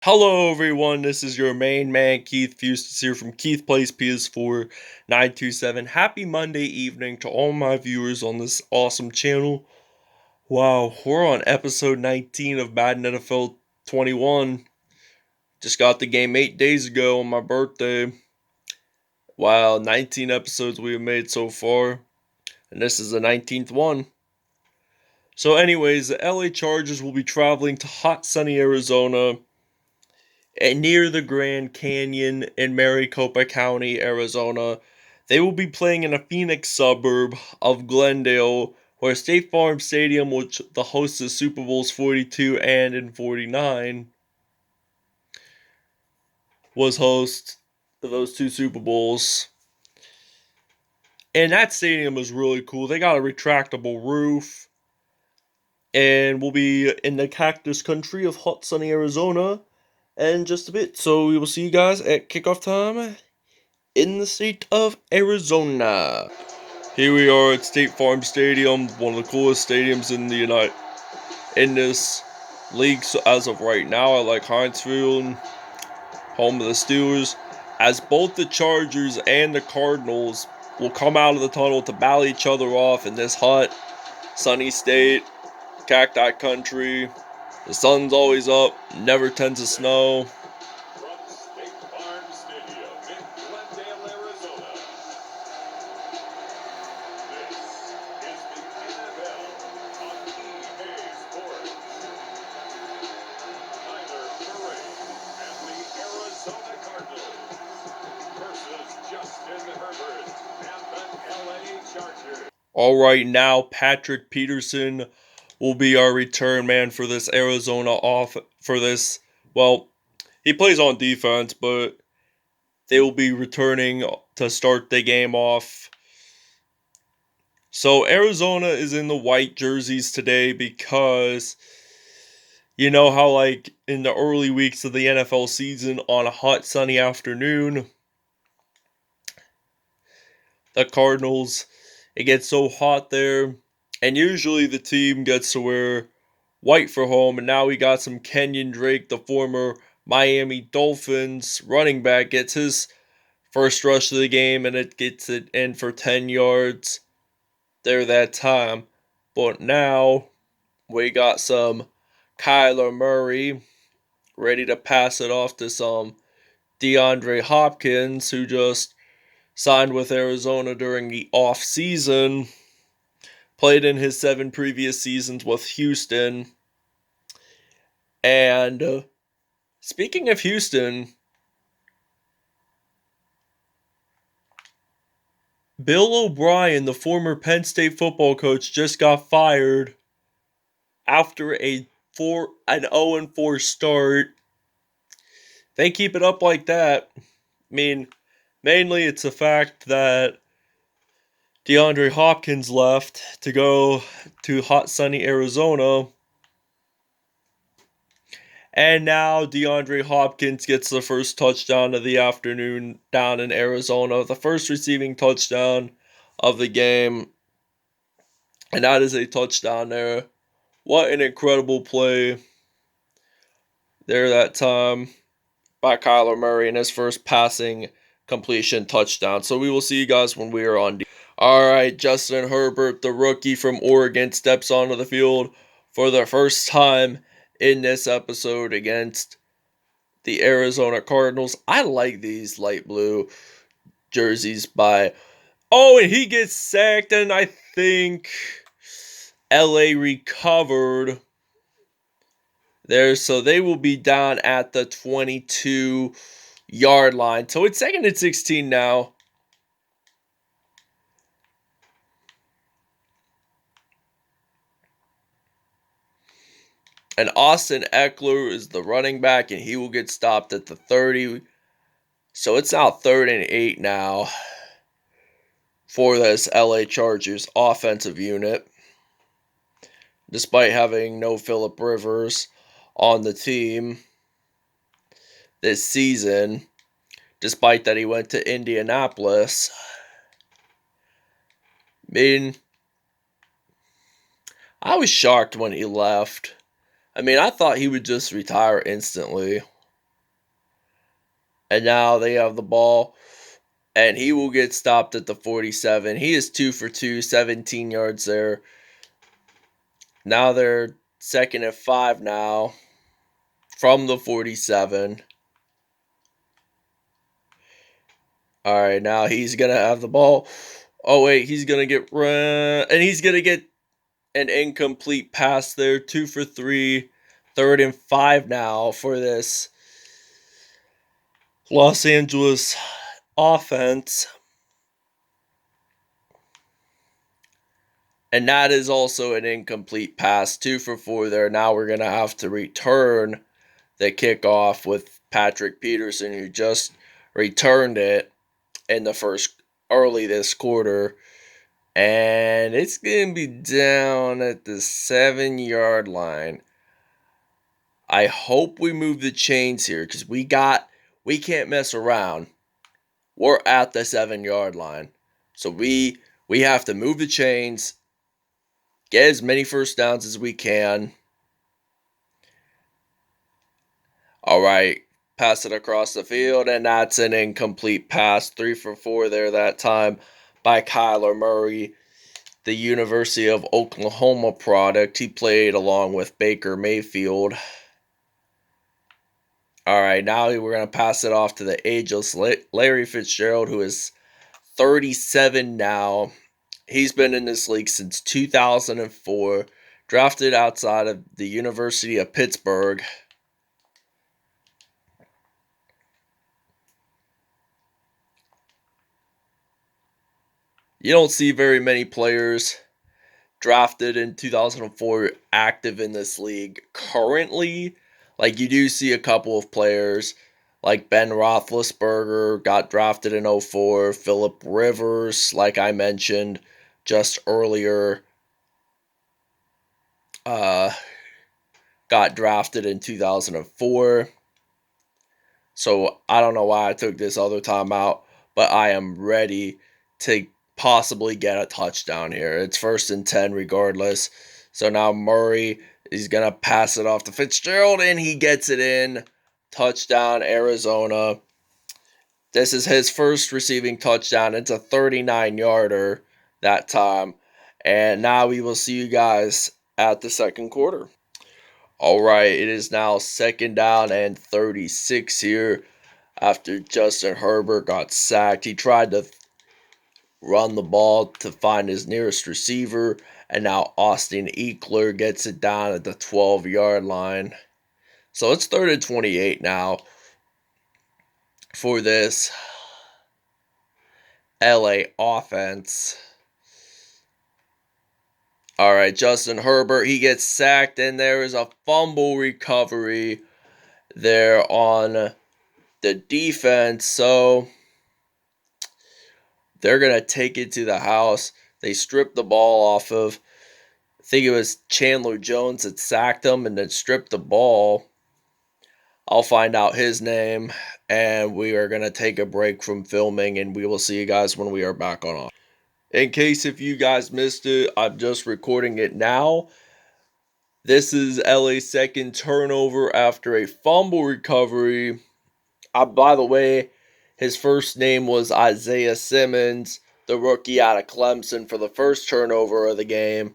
Hello everyone, this is your main man Keith Fustus here from Keith Plays PS4 927. Happy Monday evening to all my viewers on this awesome channel. Wow, we're on episode 19 of Madden NFL 21. Just got the game 8 days ago on my birthday. Wow, 19 episodes we have made so far, and this is the 19th one. So anyways, the LA Chargers will be traveling to hot sunny Arizona and near the Grand Canyon in Maricopa County, Arizona. They will be playing in a Phoenix suburb of Glendale, where State Farm Stadium, which the host of Super Bowls 42 and in 49, was host of those two Super Bowls. And that stadium is really cool. They got a retractable roof. And we'll be in the cactus country of hot sunny Arizona in just a bit. So we will see you guys at kickoff time in the state of Arizona. Here we are at State Farm Stadium, one of the coolest stadiums in this league as of right now. I like Heinz Field, home of the Steelers, as both the Chargers and the Cardinals will come out of the tunnel to battle each other off in this hot, sunny state, cacti country. The sun's always up, never tends to snow. From State Farm Stadium in Glendale, Arizona, this is the NFL on EA Sports. Tyler Murray and the Arizona Cardinals versus Justin Herbert and the LA Chargers. Alright, now Patrick Peterson will be our return man for this well, he plays on defense, but they will be returning to start the game off. So Arizona is in the white jerseys today because you know how like in the early weeks of the NFL season on a hot sunny afternoon, the Cardinals, it gets so hot there, and usually the team gets to wear white for home, and now we got some Kenyon Drake, the former Miami Dolphins running back, gets his first rush of the game, and it gets it in for 10 yards there that time. But now we got some Kyler Murray ready to pass it off to some DeAndre Hopkins, who just signed with Arizona during the off season, played in his 7 previous seasons with Houston. And speaking of Houston, Bill O'Brien, the former Penn State football coach, just got fired after an 0-4 start. They keep it up like that. I mean, mainly it's the fact that DeAndre Hopkins left to go to hot sunny Arizona. And now DeAndre Hopkins gets the first touchdown of the afternoon down in Arizona. The first receiving touchdown of the game. And that is a touchdown there. What an incredible play there that time by Kyler Murray in his first passing completion touchdown. So we will see you guys when we are on. Alright, Justin Herbert, the rookie from Oregon, steps onto the field for the first time in this episode against the Arizona Cardinals. I like these light blue jerseys by... Oh, and he gets sacked, and I think LA recovered there, so they will be down at the 22-yard line. So it's 2nd and 16 now. And Austin Eckler is the running back, and he will get stopped at the 30. So it's now 3rd and 8 now for this LA Chargers offensive unit, despite having no Phillip Rivers on the team this season, despite that he went to Indianapolis. I mean, I was shocked when he left. I mean, I thought he would just retire instantly. And now they have the ball, and he will get stopped at the 47. He is 2 for 2, 17 yards there. Now they're 2nd and 5 now from the 47. All right, now he's going to have the ball. Oh, wait, he's going to get run, and he's going to get an incomplete pass there. 2 for 3, 3rd and 5 now for this Los Angeles offense. And that is also an incomplete pass. 2 for 4 there. Now we're going to have to return the kickoff with Patrick Peterson, who just returned it in the first early this quarter. And it's going to be down at the 7-yard line. I hope we move the chains here because we can't mess around. We're at the 7-yard line. So we have to move the chains, get as many first downs as we can. All right, pass it across the field, and that's an incomplete pass. 3 for 4 there that time by Kyler Murray, the University of Oklahoma product. He played along with Baker Mayfield. All right, now we're going to pass it off to the ageless Larry Fitzgerald, who is 37 now. He's been in this league since 2004, drafted outside of the University of Pittsburgh. You don't see very many players drafted in 2004 active in this league currently. Like, you do see a couple of players like Ben Roethlisberger got drafted in 04, Phillip Rivers, like I mentioned just earlier, got drafted in 2004. So I don't know why I took this other time out, but I am ready to possibly get a touchdown here. It's 1st and 10 regardless. So now Murray is going to pass it off to Fitzgerald, and he gets it in. Touchdown, Arizona. This is his first receiving touchdown. It's a 39-yarder that time. And now we will see you guys at the second quarter. All right, it is now 2nd down and 36 here after Justin Herbert got sacked. He tried to run the ball to find his nearest receiver, and now Austin Ekeler gets it down at the 12-yard line. So it's 3rd and 28 now for this LA offense. All right, Justin Herbert, he gets sacked, and there is a fumble recovery there on the defense. So they're going to take it to the house. They stripped the ball off of, I think it was Chandler Jones that sacked him and then stripped the ball. I'll find out his name, and we are going to take a break from filming, and we will see you guys when we are back on. In case if you guys missed it, I'm just recording it now. This is LA's second turnover after a fumble recovery. By the way, his first name was Isaiah Simmons, the rookie out of Clemson, for the first turnover of the game,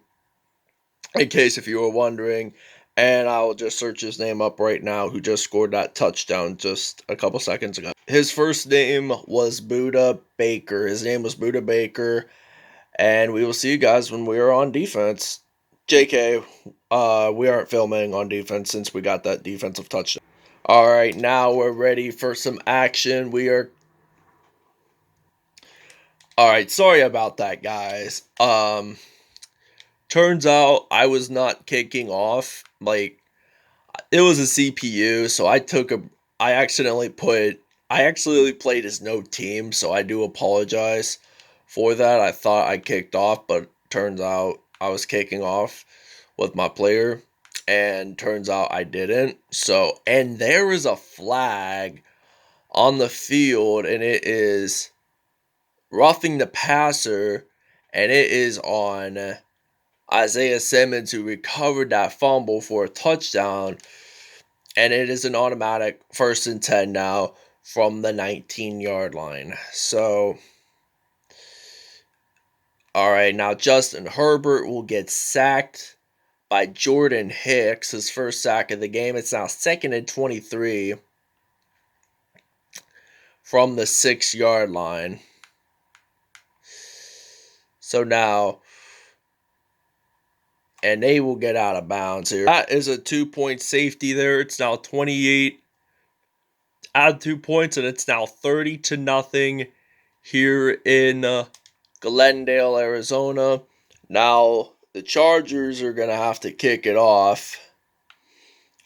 in case if you were wondering. And I will just search his name up right now, who just scored that touchdown just a couple seconds ago. His first name was Budda Baker. And we will see you guys when we are on defense. JK, we aren't filming on defense since we got that defensive touchdown. All right, now we're ready for some action. All right, sorry about that, guys. Turns out I was not kicking off. Like, it was a CPU, so I accidentally played as no team, so I do apologize for that. I thought I kicked off, but turns out I was kicking off with my player, and turns out I didn't. So, and there is a flag on the field, and it is roughing the passer, and it is on Isaiah Simmons, who recovered that fumble for a touchdown. And it is an automatic 1st and 10 now from the 19-yard line. So, all right, now Justin Herbert will get sacked by Jordan Hicks, his first sack of the game. It's now 2nd and 23 from the 6-yard line. So now, and they will get out of bounds here. That is a 2-point safety there. It's now 28. Add 2 points, and it's now 30-0 here in Glendale, Arizona. Now the Chargers are going to have to kick it off.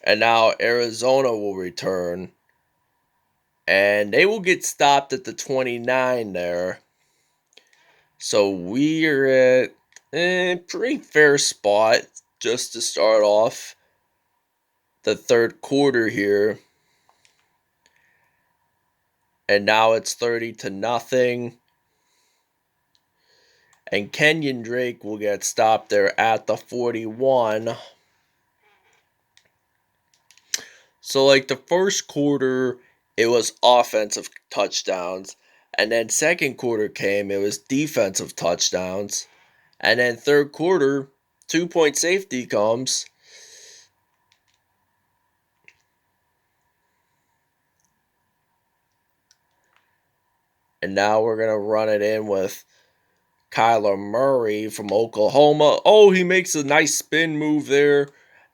And now Arizona will return. And they will get stopped at the 29 there. So we're at a pretty fair spot just to start off the third quarter here. And now it's 30-0. And Kenyon Drake will get stopped there at the 41. So, like, the first quarter, it was offensive touchdowns. And then second quarter came, it was defensive touchdowns. And then third quarter, 2-point safety comes. And now we're going to run it in with Kyler Murray from Oklahoma. Oh, he makes a nice spin move there.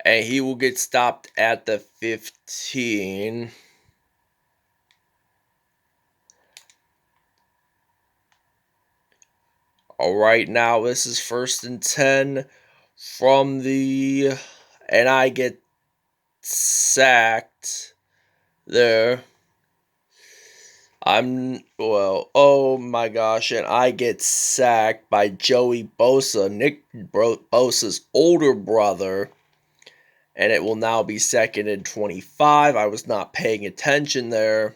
And he will get stopped at the 15. All right, now this is 1st and 10 from the... And I get sacked there. Oh my gosh, and I get sacked by Joey Bosa, Nick Bosa's older brother. And it will now be 2nd and 25. I was not paying attention there.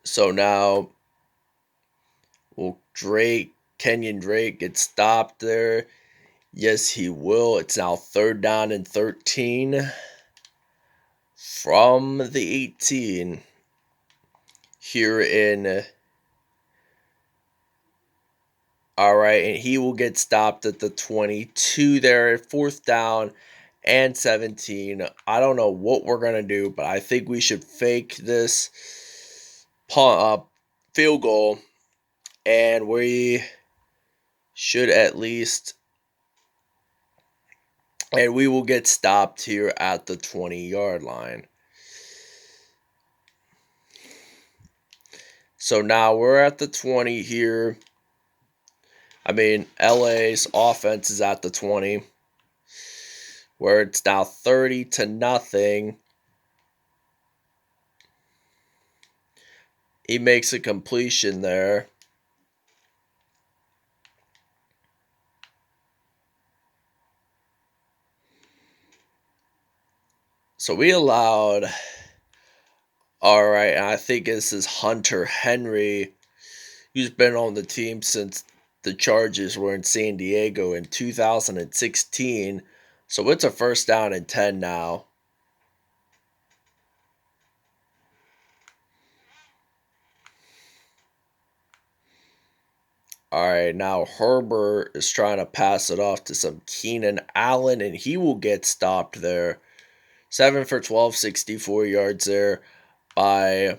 So now, will Kenyon Drake get stopped there? Yes, he will. It's now 3rd down and 13 from the 18 here in... All right, and he will get stopped at the 22 there at 4th down and 17. I don't know what we're going to do, but I think we should fake this field goal, and we should at least... And we will get stopped here at the 20-yard line. So now we're at the 20 here. I mean, LA's offense is at the 20, where it's now 30-0. He makes a completion there. So we allowed... All right, and I think this is Hunter Henry, who's been on the team since the Chargers were in San Diego in 2016. So it's a 1st down and 10 now. All right, now Herbert is trying to pass it off to some Keenan Allen, and he will get stopped there. 7 for 12, 64 yards there by...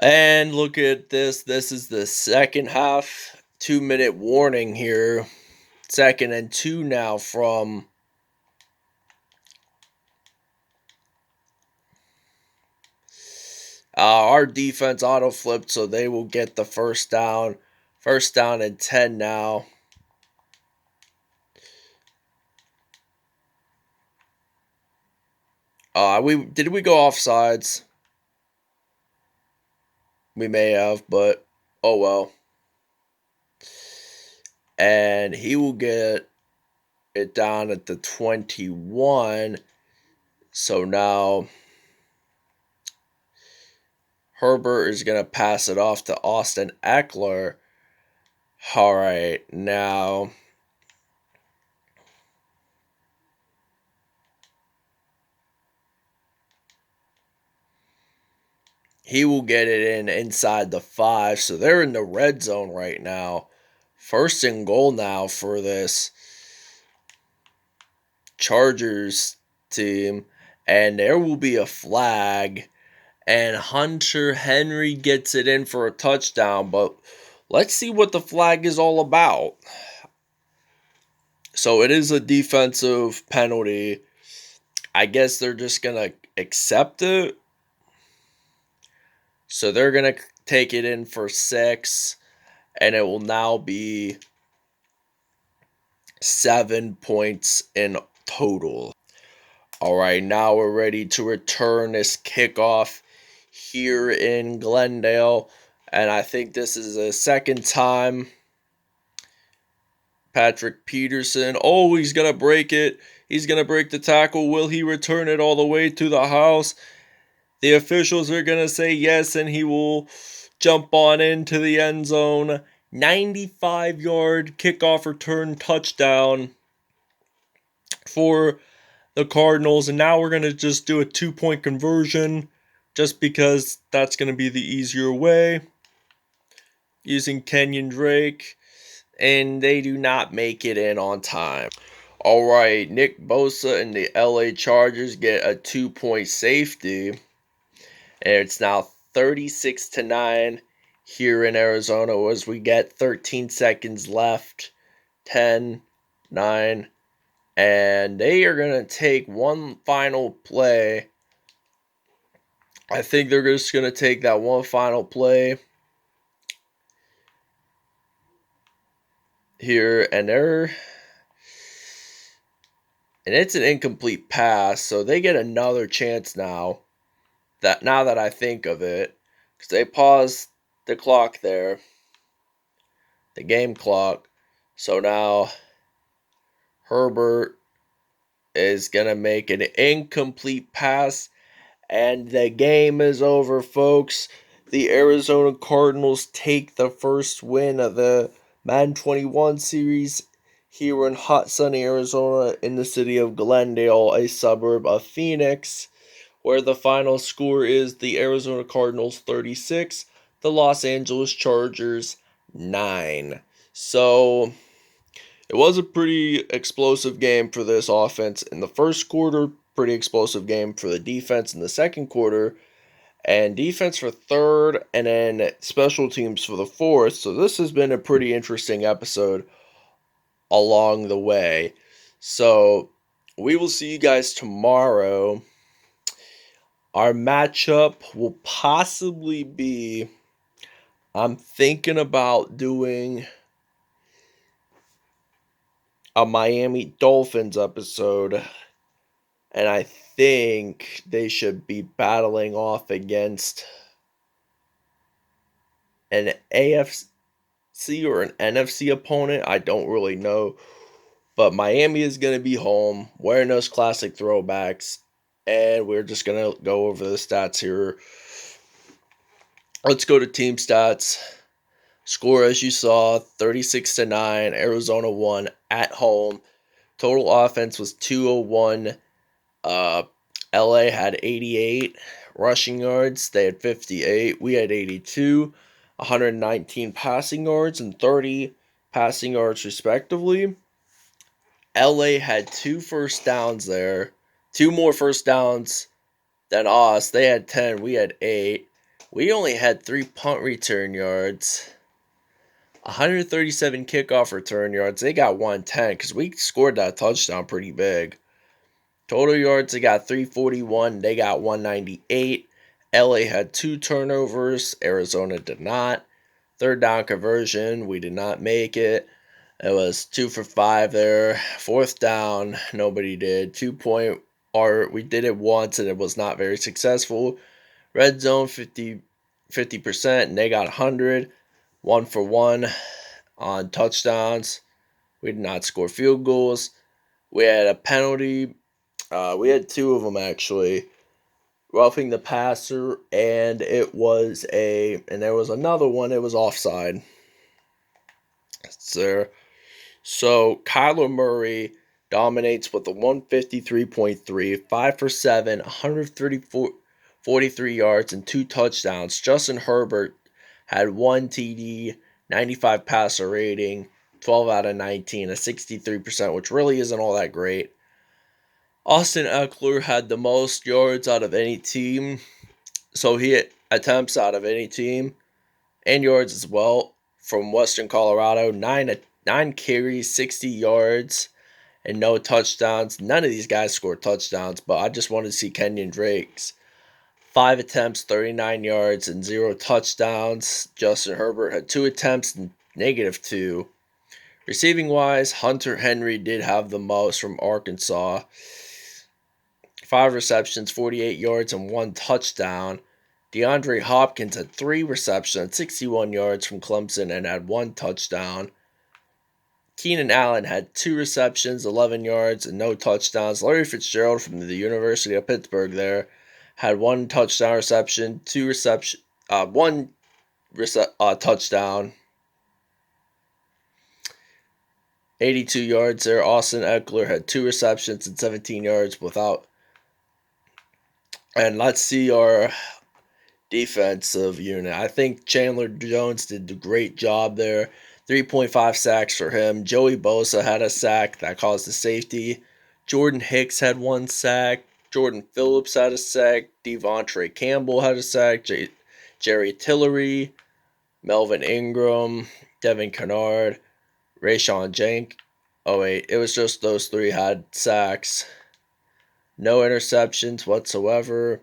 And look at this. This is the second half. 2-minute warning here. 2nd and 2 now from... our defense auto-flipped, so they will get the 1st down. 1st down and 10 now. Did we go offsides? We may have, but oh well. And he will get it down at the 21. So now Herbert is going to pass it off to Austin Eckler. All right, now... He will get it in inside the 5. So they're in the red zone right now. First and goal now for this Chargers team. And there will be a flag. And Hunter Henry gets it in for a touchdown. But let's see what the flag is all about. So it is a defensive penalty. I guess they're just going to accept it. So they're going to take it in for 6. And it will now be 7 points in total. All right, now we're ready to return this kickoff here in Glendale. And I think this is the second time. Patrick Peterson. Oh, he's going to break it. He's going to break the tackle. Will he return it all the way to the house? The officials are going to say yes, and he will jump on into the end zone. 95-yard kickoff return touchdown for the Cardinals. And now we're going to just do a 2-point conversion just because that's going to be the easier way using Kenyon Drake. And they do not make it in on time. All right, Nick Bosa and the LA Chargers get a 2-point safety. And it's now 36-9 here in Arizona as we get 13 seconds left. 10, 9, and they are going to take one final play. I think they're just going to take that one final play here, and it's an incomplete pass, so they get another chance now that I think of it, because they paused the clock there, the game clock. So now Herbert is going to make an incomplete pass, and the game is over, folks. The Arizona Cardinals take the first win of the Madden 21 series here in hot, sunny Arizona in the city of Glendale, a suburb of Phoenix, where the final score is the Arizona Cardinals 36, the Los Angeles Chargers 9. So it was a pretty explosive game for this offense in the first quarter, pretty explosive game for the defense in the second quarter, and defense for third, and then special teams for the fourth. So this has been a pretty interesting episode along the way. So we will see you guys tomorrow. Our matchup will possibly be, I'm thinking about doing a Miami Dolphins episode, and I think they should be battling off against an AFC or an NFC opponent. I don't really know. But Miami is going to be home, wearing those classic throwbacks. And we're just going to go over the stats here. Let's go to team stats. Score, as you saw, 36-9. Arizona won at home. Total offense was 201. LA had 88 rushing yards. They had 58. We had 82. 119 passing yards and 30 passing yards respectively. LA had 2 first downs there. 2 more first downs than us. They had 10. We had 8. We only had 3 punt return yards. 137 kickoff return yards. They got 110 because we scored that touchdown pretty big. Total yards, they got 341. They got 198. LA had 2 turnovers. Arizona did not. Third down conversion, we did not make it. It was 2 for 5 there. Fourth down, nobody did. 2-point, or we did it once and it was not very successful. Red zone, 50%, and they got 100. 1 for 1 on touchdowns. We did not score field goals. We had a penalty. We had 2 of them actually. Roughing the passer, and there was another one. It was offside. It's there. So Kyler Murray dominates with a 153.3, 5 for 7, 134 43 yards, and 2 touchdowns. Justin Herbert had 1 TD, 95 passer rating, 12 out of 19, a 63%, which really isn't all that great. Austin Eckler had the most yards out of any team, so he had attempts out of any team, and yards as well, from Western Colorado. 9 carries, 60 yards, and no touchdowns. None of these guys scored touchdowns, but I just wanted to see Kenyon Drake's. 5 attempts, 39 yards, and 0 touchdowns. Justin Herbert had 2 attempts and -2. Receiving wise, Hunter Henry did have the most from Arkansas. 5 receptions, 48 yards, and 1 touchdown. DeAndre Hopkins had 3 receptions, 61 yards from Clemson, and had 1 touchdown. Keenan Allen had 2 receptions, 11 yards, and no touchdowns. Larry Fitzgerald from the University of Pittsburgh there had 1 touchdown reception, 1 touchdown. 82 yards there. Austin Eckler had 2 receptions and 17 yards without. And let's see our defensive unit. I think Chandler Jones did a great job there. 3.5 sacks for him. Joey Bosa had a sack that caused a safety. Jordan Hicks had 1 sack. Jordan Phillips had a sack. Devontre Campbell had a sack. Jerry Tillery, Melvin Ingram, Devin Kennard, Rayshawn Jank. Oh wait, it was just those 3 had sacks. No interceptions whatsoever.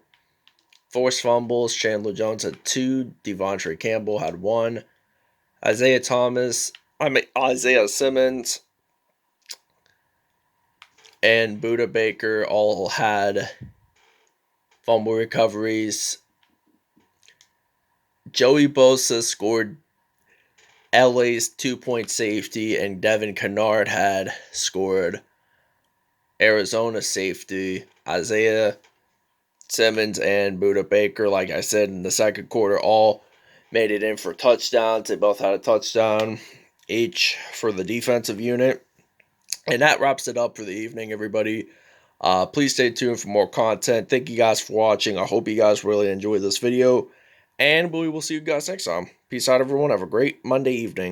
Forced fumbles, Chandler Jones had 2. Devontre Campbell had 1. Isaiah Simmons and Buda Baker all had fumble recoveries. Joey Bosa scored LA's 2-point safety, and Devin Kennard had scored Arizona safety. Isaiah Simmons and Buda Baker, like I said, in the second quarter, all made it in for touchdowns. They both had a touchdown each for the defensive unit. And that wraps it up for the evening, everybody. Please stay tuned for more content. Thank you guys for watching. I hope you guys really enjoyed this video. And we will see you guys next time. Peace out, everyone. Have a great Monday evening.